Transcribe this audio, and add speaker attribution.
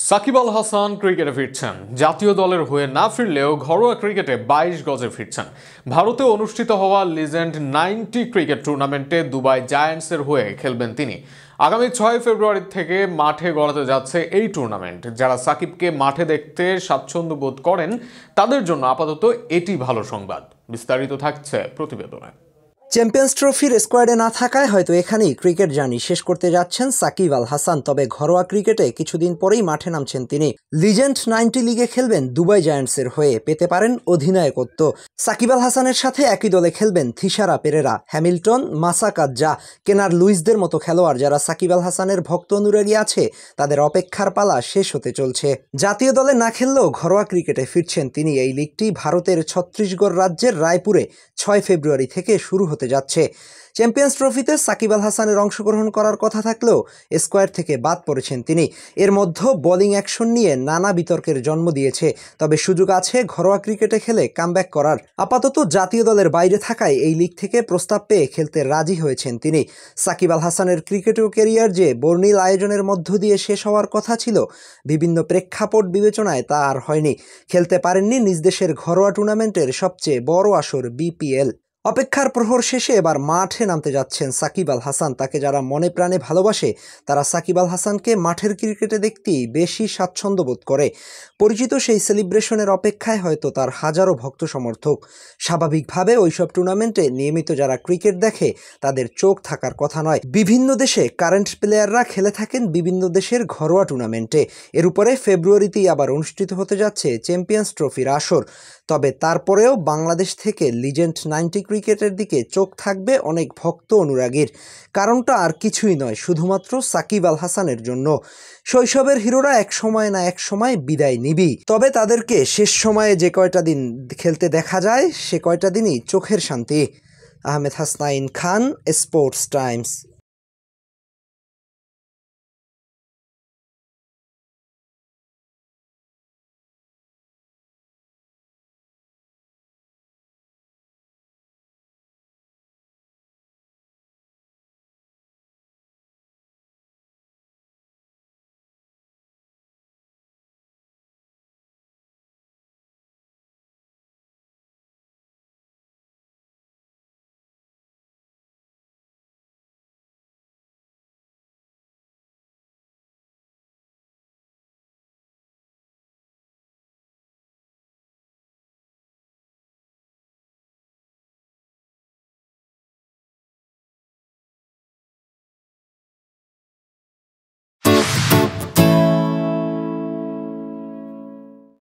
Speaker 1: সাকিব আল হাসান ক্রিকেটে ফিরছেন। জাতীয় দলের হয়ে না ফিরলেও ঘরোয়া ক্রিকেটে 22 গজে ফিরছেন। ভারতে অনুষ্ঠিত হওয়া লিজেন্ড 90 ক্রিকেট টুর্নামেন্টে দুবাই জায়ান্টসের হয়ে খেলবেন তিনি। আগামী 6 ফেব্রুয়ারি থেকে মাঠে গড়াতে যাচ্ছে এই টুর্নামেন্ট। যারা সাকিবকে মাঠে দেখতে স্বাচ্ছন্দ্য বোধ করেন তাদের জন্য আপাতত এটি ভালো সংবাদ। বিস্তারিত থাকছে প্রতিবেদনে।
Speaker 2: চ্যাম্পিয়ন্স ট্রফির স্কোয়াডে না থাকায় হয়তো এখানেই ক্রিকেট জার্নি শেষ করতে যাচ্ছেন সাকিব আল হাসান। তবে ঘরোয়া ক্রিকেটে কিছুদিন পরেই মাঠে নামছেন তিনি। লিজেন্ড 90 লিগে খেলবেন দুবাই জায়ান্টসের হয়ে, পেতে পারেন অধিনায়কত্ব। সাকিব আল হাসানের সাথে একই দলে খেলবেন থিসারা পেরেরা, হ্যামিল্টন, মাসাকাজ্জা, কেনার লুইসদের মতো খেলোয়াড়। যারা সাকিব আল হাসানের ভক্ত অনুরাগী আছে তাদের অপেক্ষার পালা শেষ হতে চলছে। জাতীয় দলে না খেললেও ঘরোয়া ক্রিকেটে ফিরছেন তিনি। এই লিগটি ভারতের ছত্তিশগড় রাজ্যের রায়পুরে 6 ফেব্রুয়ারি থেকে শুরু হতে যাচ্ছে। চ্যাম্পিয়ন্স ট্রফিতে সাকিব আল হাসানের অংশগ্রহণ করার কথা থাকলেও স্কোয়াড থেকে বাদ পড়েছেন তিনি। এর মধ্যে বোলিং অ্যাকশন নিয়ে নানা বিতর্কের জন্ম দিয়েছে। তবে সুযোগ আছে ঘরোয়া ক্রিকেটে খেলে কামব্যাক করার। আপাতত জাতীয় দলের বাইরে থাকায় এই লিগ থেকে প্রস্তাব পেয়ে খেলতে রাজি হয়েছেন তিনি। সাকিব আল হাসানের ক্রিকেটীয় ক্যারিয়ার যে বর্ণিল আয়োজনের মধ্য দিয়ে শেষ হওয়ার কথা ছিল, বিভিন্ন প্রেক্ষাপট বিবেচনায় তা আর হয়নি। খেলতে পারেননি নিজ দেশের ঘরোয়া টুর্নামেন্টের সবচেয়ে বড় আসর বিপিএল। অপেক্ষার প্রহর শেষে এবার মাঠে নামতে যাচ্ছেন সাকিব আল হাসান। তাকে যারা মনে প্রাণে ভালোবাসে তারা সাকিব আল হাসানকে মাঠের ক্রিকেটে দেখতেই বেশি স্বাচ্ছন্দ্য বোধ করে। পরিচিত সেই সেলিব্রেশনের অপেক্ষায় হয়তো তার হাজারো ভক্ত সমর্থক। স্বাভাবিকভাবে ওইসব টুর্নামেন্টে নিয়মিত যারা ক্রিকেট দেখে তাদের চোখ থাকার কথা নয়। বিভিন্ন দেশে কারেন্ট প্লেয়াররা খেলে থাকেন বিভিন্ন দেশের ঘরোয়া টুর্নামেন্টে। এর উপরে ফেব্রুয়ারিতেই আবার অনুষ্ঠিত হতে যাচ্ছে চ্যাম্পিয়ন্স ট্রফির আসর। তবে তারপরেও বাংলাদেশ থেকে লিজেন্ড 90 ক্রিকেটের দিকে চোখ থাকবে অনেক ভক্ত অনুরাগীর। কারণটা আর কিছুই নয়, শুধুমাত্র সাকিব আল হাসানের জন্য। শৈশবের হিরোরা এক সময় না এক সময় বিদায় নিবি, তবে তাদেরকে শেষ সময়ে যে কয়টা দিন খেলতে দেখা যায় সে কয়টা দিনই চোখের শান্তি। আহমেদ হাসনাইন খান, স্পোর্টস টাইমস।